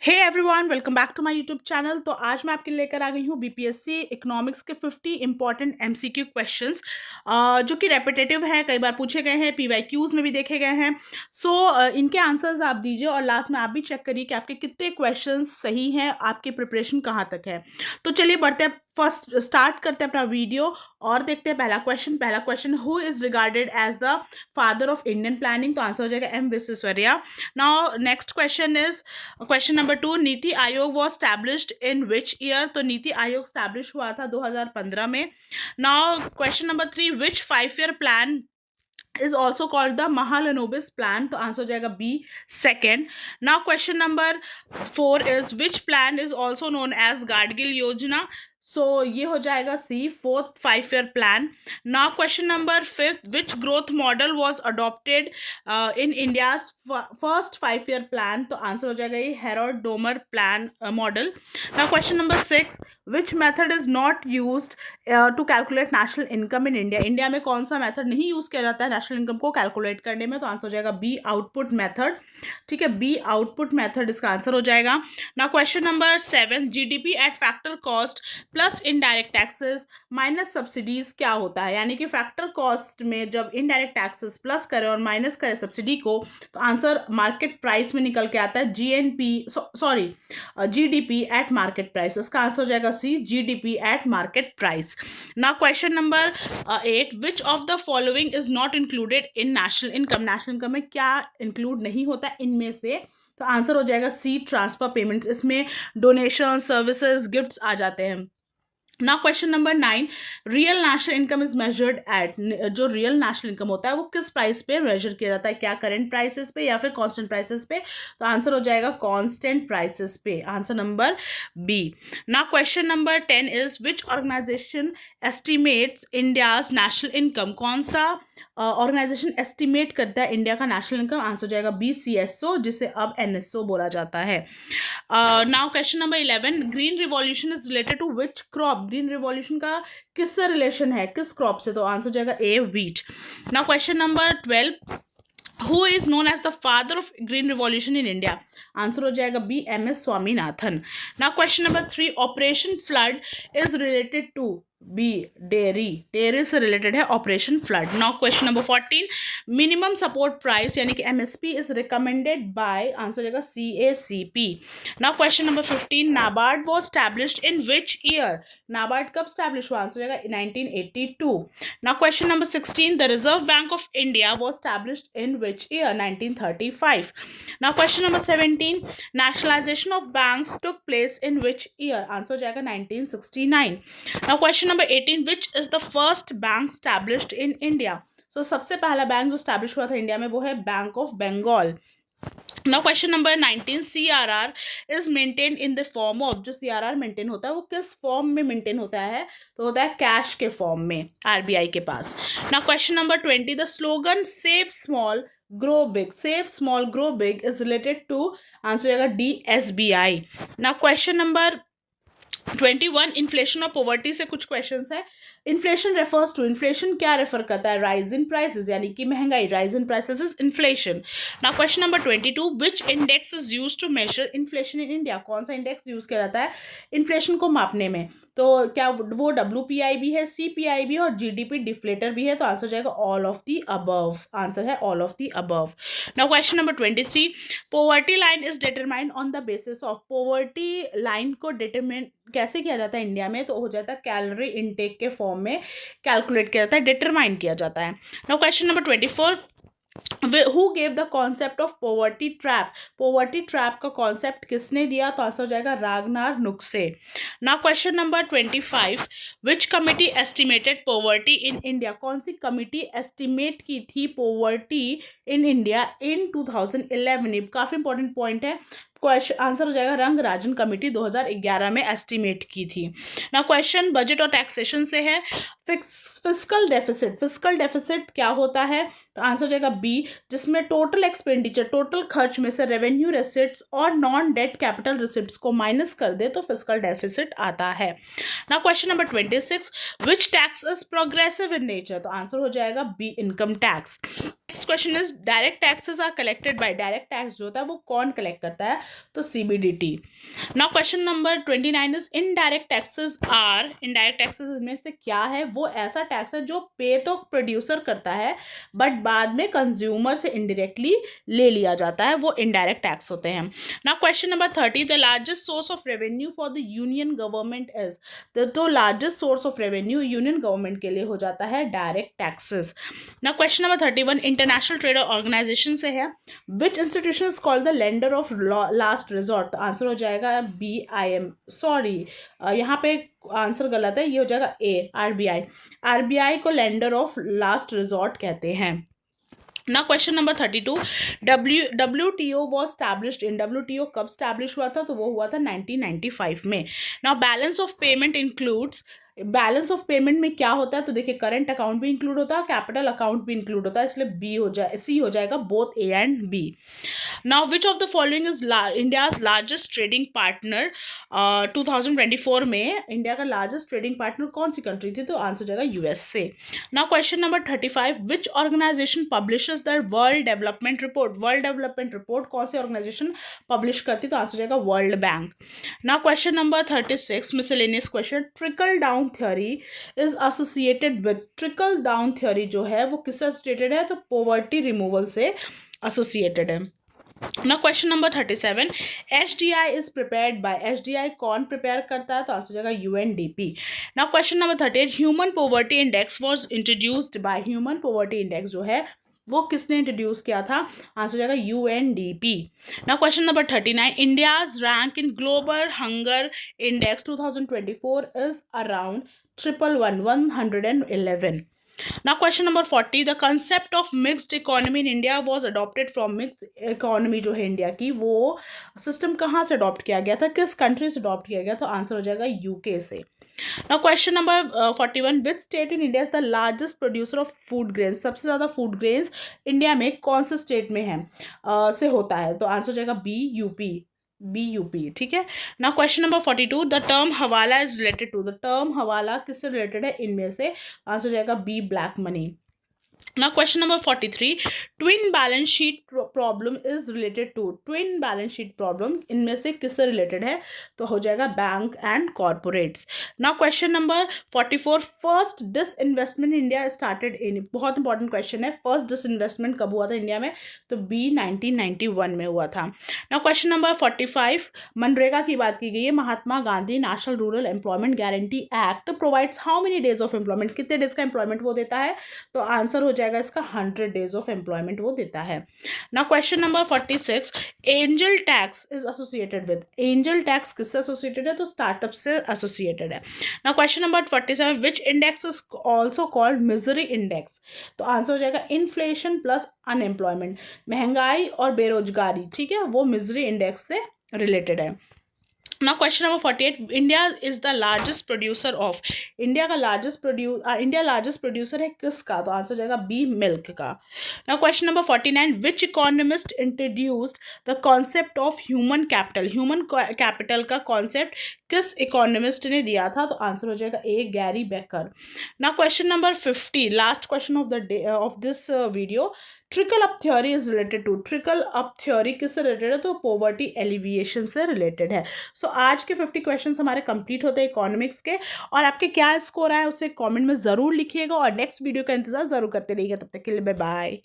Hey everyone, welcome back to my YouTube channel. तो आज मैं आपके लिए लेकर आ गई हूँ बीपीएससी इकोनॉमिक्स के 50 इंपॉर्टेंट एमसीक्यू क्वेश्चंस जो कि रेपिटेटिव हैं, कई बार पूछे गए हैं, पीवाईक्यूज में भी देखे गए हैं। इनके आंसर्स आप दीजिए और लास्ट में आप भी चेक करिए कि आपके कितने क्वेश्चंस सही हैं, आपकी प्रिपरेशन कहाँ तक है। तो चलिए बढ़ते हैं, फर्स्ट स्टार्ट करते हैं अपना वीडियो और देखते हैं पहला question who is regarded as the father of Indian planning. तो आंसर हो जाएगा M Visvesvaraya. Now next question is question number 2, NITI Aayog was established in which year. तो नीति आयोग स्टैब्लिश हुआ था 2015 में। Now question number 3, which 5 year plan is also called the Mahalanobis plan। तो answer हो जाएगा बी सेकेंड। नाउ क्वेश्चन नंबर 4 इज विच प्लान is also known as Gadgil योजना। ये हो जाएगा C, fourth 5 year plan. Now question number 5, which growth model was adopted in India's first 5 year plan. तो आंसर हो जाएगा ये Harrod Domar plan model. Now question number 6, which method is not used to calculate national income in India. India में कौन सा method नहीं use किया जाता है नेशनल इनकम को कैलकुलेट करने में। तो आंसर हो जाएगा बी आउटपुट मेथड। ठीक है, बी आउटपुट मेथड इसका आंसर हो जाएगा। Now question number 7, GDP at factor cost plus indirect taxes minus subsidies क्या होता है। यानी कि फैक्टर कॉस्ट में जब इनडायरेक्ट टैक्सेस प्लस करें और माइनस करें सब्सिडी को, तो आंसर मार्केट प्राइस में निकल के आता है जीडीपी एट मार्केट प्राइस। इसका आंसर हो जाएगा C, GDP at market price. Now question number 8, which of the following is not included in national income. National income में क्या इंक्लूड नहीं होता इनमें से। तो आंसर हो जाएगा सी, ट्रांसफर पेमेंट्स। इसमें डोनेशन, सर्विसेज, गिफ्ट्स आ जाते हैं। Now question number 9, real national income is measured eight. जो रियल नेशनल इनकम होता है वो किस प्राइस पे मेजर किया जाता है, क्या करंट प्राइसेस पे या फिर कांस्टेंट प्राइसेस पे। तो आंसर हो जाएगा कांस्टेंट प्राइसेस पे, answer number B. Now question number 10 is which organisation estimates India's national income. कौन सा ऑर्गेनाइजेशन एस्टिमेट करता है इंडिया का नेशनल इनकम। आंसर हो जाएगा बी, सीएसओ, जिसे अब एनएसओ बोला जाता है। Now question number 11, green revolution is related to which crop. Green revolution का किससे रिलेशन है, किस क्रॉप से। तो आंसर हो जाएगा A, wheat. Now question number 12, who is known as the father of green revolution in India. Answer हो जाएगा B, M S Swaminathan. Now question number 3, operation flood is related to B, dairy. Dairy से related है operation flood. Now question number 14, minimum support price यानी कि MSP is recommended by. Answer हो जाएगा CACP. Now question number 15, NABARD was established in which year. NABARD कब establish हुआ। Answer हो जाएगा 1982। Now question number 16, the Reserve Bank of India was established in which year, 1935। Now question number 17, nationalization of banks took place in which year. Answer हो जाएगा 1969। Now question number 18, which is the first bank established in India. सबसे पहला bank जो establish हुआ था India में वो है bank of Bengal. Now question number 19, CRR is maintain in the form of. जो सीआरआर मेंटेन होता है वो किस फॉर्म में मेंटेन होता है। तो होता है कैश के फॉर्म में, आरबीआई के पास। Now question number 20, the slogan save small grow big, save small grow big is related to. Answer हो जाएगा D, SBI. Now question number 21, inflation और पॉवर्टी से कुछ क्वेश्चंस है। इन्फ्लेशन रेफर्स टू, इन्फ्लेशन क्या रेफर करता है, राइज इन प्राइसेस यानी कि महंगाई, rise in prices is inflation. Now question number 22, which index is used to measure inflation in India. कौन सा इंडेक्स यूज किया जाता है इन्फ्लेशन को मापने में। तो क्या वो WPI भी है, CPI भी है और GDP डिफ्लेटर भी है। तो आंसर हो जाएगा all of the above, answer है all of the above. Now question number 23, poverty line is determined on the basis of. Poverty line को डिटरमाइन कैसे किया जाता है इंडिया में। तो हो जाता है कैलोरी इनटेक के फॉर्म में कैलकुलेट किया जाता है, डिटरमाइन किया जाता है। Now question number 24, who gave the concept of poverty trap. Poverty trap का कॉन्सेप्ट किसने दिया। तो आंसर हो जाएगा Ragnar Nurkse. Now question number 25, which committee estimated poverty in India. कौन सी कमिटी एस्टिमेट की थी पॉवर्टी इन इंडिया इन 2011। काफी इंपॉर्टेंट पॉइंट है। आंसर हो जाएगा रंगराजन कमेटी 2011 में एस्टिमेट की थी। ना क्वेश्चन बजट और टैक्सेशन से है। फिस्कल डेफिसिट, फिस्कल डेफिसिट क्या होता है। तो आंसर हो जाएगा बी, जिसमें टोटल एक्सपेंडिचर, टोटल खर्च में से रेवेन्यू रिसिप्ट्स और नॉन डेट कैपिटल रिसिप्ट्स को माइनस कर दे तो फिस्कल डेफिसिट आता है। Now question number 26, which tax is progressive in nature. तो आंसर हो जाएगा B, income tax. Next question is direct taxes are collected by, direct tax जो होता है वो कौन कलेक्ट करता है, तो CBDT। Now question number 29 is indirect taxes are, indirect taxes में से क्या है, वो ऐसा टैक्स है जो पे तो प्रोड्यूसर करता है बट बाद में कंज्यूमर से इनडायरेक्टली ले लिया जाता है, वो इनडायरेक्ट टैक्स होते हैं। Now question number 30, the largest source of revenue for the union government is, तो largest source of revenue union government के लिए हो जाता है direct taxes. Now question number 31, international trade organization से है, which institution is called the lender of last resort, तो answer हो जाएगा BIM, सॉरी यहाँ पे आंसर गलत है, ये हो जाएगा RBI, RBI को लेंडर ऑफ लास्ट रिजॉर्ट कहते हैं। Now question number 32, WTO was established in, WTO कब establish हुआ था, तो वो हुआ था 1995 में। Now balance of payment includes, balance of payment में क्या होता है, तो देखिए करंट अकाउंट भी इंक्लूड होता है, कैपिटल अकाउंट भी इंक्लूड होता है, इसलिए C हो जाएगा both A and B। Now which of the following is India's largest trading partner, 2024 में इंडिया का लार्जेस्ट ट्रेडिंग पार्टनर कौन सी कंट्री थी, तो आंसर हो जाएगा USA। Now question number 35, which organisation publishes the world development report, world development report कौन सी organisation publish करती, तो आंसर हो जाएगा World Bank. Now question number 36, miscellaneous question, trickle down theory is associated with, trickle down theory जो है वो किससे एसोसिएटेड है, तो पॉवर्टी रिमूवल से एसोसिएटेड है। Now question number 37, HDI is prepared by, HDI कौन प्रिपेयर करता है, तो आंसर हो जाएगा UNDP। Now question number 38, human poverty index was introduced by, human poverty index जो है वो किसने इंट्रोड्यूस किया था, आंसर हो जाएगा UNDP। Now question number 39, India's rank in global hunger index 2024 is around 111. Now question number 40, the concept of mixed economy in India was adopted from, mixed economy जो है इंडिया की वो सिस्टम कहाँ से अडॉप्ट किया गया था, किस कंट्री से अडॉप्ट किया गया, तो आंसर हो जाएगा UK से। Now question number 41, which state in India is the largest producer of food grains, सबसे ज़्यादा फूड ग्रेन्स इंडिया में कौन से स्टेट में है से होता है, तो आंसर हो जाएगा BUP, ठीक है। Now question number 42, the term hawala is related to, the term hawala किससे रिलेटेड है, इनमें से आंसर हो जाएगा B, black money. Now question number 43, twin balance sheet problem is related to, twin balance sheet problem इनमें से किससे रिलेटेड है, तो हो जाएगा bank and corporates. Now question number 44, first disinvestment India started in, बहुत इंपॉर्टेंट क्वेश्चन है, first disinvestment कब हुआ था इंडिया में, तो B 1991 में हुआ था। नाउ क्वेश्चन नंबर 45, मनरेगा की बात की गई है, Mahatma Gandhi National Rural Employment Guarantee Act provides how many days of employment, कितने डेज का एम्प्लॉयमेंट वो देता है, तो आंसर हो जाएगा इसका 100 डेज ऑफ एम्प्लॉयमेंट वो देता है। Now question number 46, angel tax is associated with, angel tax किससे एसोसिएटेड है, तो स्टार्टअप से एसोसिएटेड है। Now question number 47, which index is also called misery index, तो आंसर हो जाएगा इन्फ्लेशन प्लस अनएम्प्लॉयमेंट, महंगाई और बेरोजगारी, ठीक है, वो मिजरी इंडेक्स से रिलेटेड है। Now question number 48, India is the largest producer of, India का लार्जेस्ट प्रोड्यूसर है किसका, तो आंसर हो जाएगा B, मिल्क का। Now question number 49, which economist introduced the concept of human capital, human capital का कॉन्सेप्ट किस इकोनॉमिस्ट ने दिया था, तो आंसर हो जाएगा A, Gary baker. Now question number 50, last question of the day of this video, trickle up theory is related to, trickle up theory किससे related है, तो पॉवर्टी एलिविएशन से रिलेटेड है। सो आज के 50 क्वेश्चंस हमारे कंप्लीट होते हैं इकोनॉमिक्स के, और आपके क्या स्कोर आया उसे कमेंट में ज़रूर लिखिएगा और नेक्स्ट वीडियो का इंतजार ज़रूर करते रहिएगा। तब तक के लिए बाय बाय।